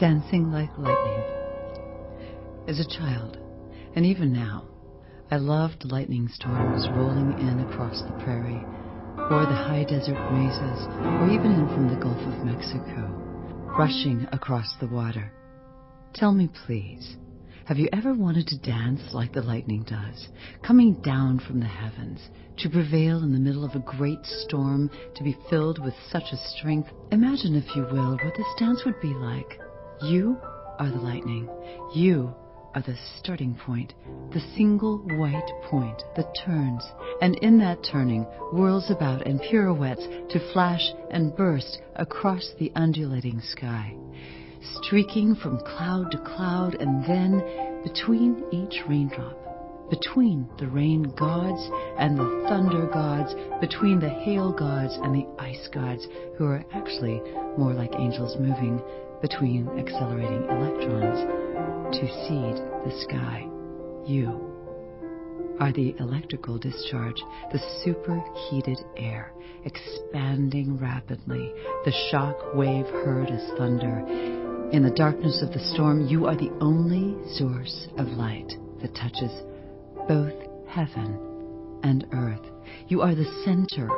dancing like lightning. As a child, and even now, I loved lightning storms rolling in across the prairie, or the high desert mesas, or even in from the Gulf of Mexico, rushing across the water. Tell me, please, have you ever wanted to dance like the lightning does, coming down from the heavens, to prevail in the middle of a great storm, to be filled with such a strength? Imagine, if you will, what this dance would be like. You are the lightning. You are the starting point, the single white point that turns, and in that turning whirls about and pirouettes to flash and burst across the undulating sky, streaking from cloud to cloud, and then between each raindrop, between the rain gods and the thunder gods, between the hail gods and the ice gods, who are actually more like angels moving between accelerating electrons to seed the sky. You are the electrical discharge, the superheated air, expanding rapidly, the shock wave heard as thunder. In the darkness of the storm, you are the only source of light that touches both heaven and earth. You are the center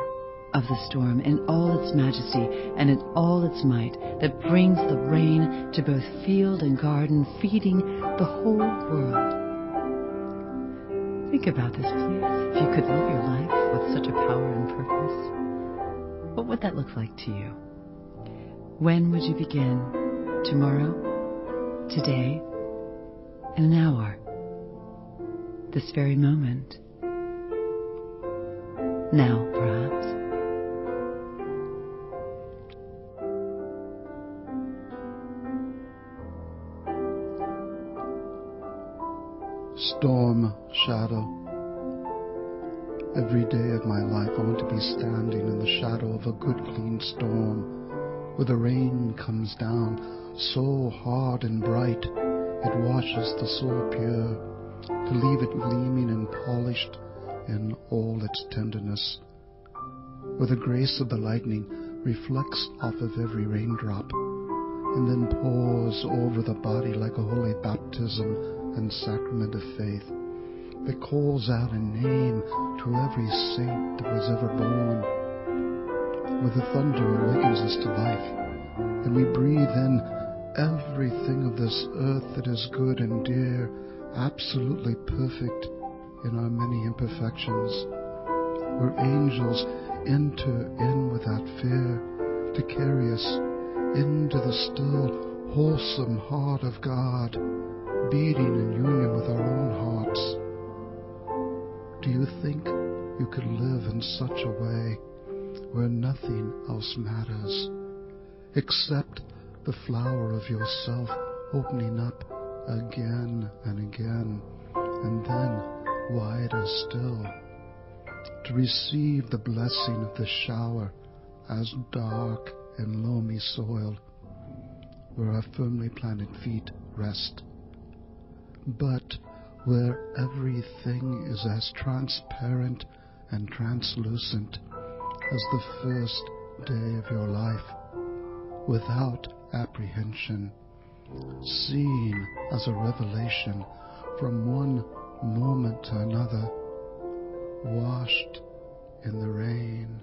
of the storm in all its majesty and in all its might, that brings the rain to both field and garden, feeding the whole world. Think about this, please. If you could live your life with such a power and purpose, what would that look like to you? When would you begin? Tomorrow? Today? In an hour? This very moment? Now, perhaps? Storm shadow. Every day of my life I want to be standing in the shadow of a good clean storm, where the rain comes down so hard and bright it washes the soul pure, to leave it gleaming and polished in all its tenderness, where the grace of the lightning reflects off of every raindrop and then pours over the body like a holy baptism and sacrament of faith, that calls out a name to every saint that was ever born, where the thunder awakens us to life, and we breathe in everything of this earth that is good and dear, absolutely perfect in our many imperfections, where angels enter in without fear to carry us into the still, wholesome heart of God, beating in union with our own hearts. Do you think you could live in such a way where nothing else matters except the flower of yourself opening up again and again, and then wider still, to receive the blessing of the shower as dark and loamy soil where our firmly planted feet rest, but where everything is as transparent and translucent as the first day of your life, without apprehension, seen as a revelation from one moment to another, washed in the rain.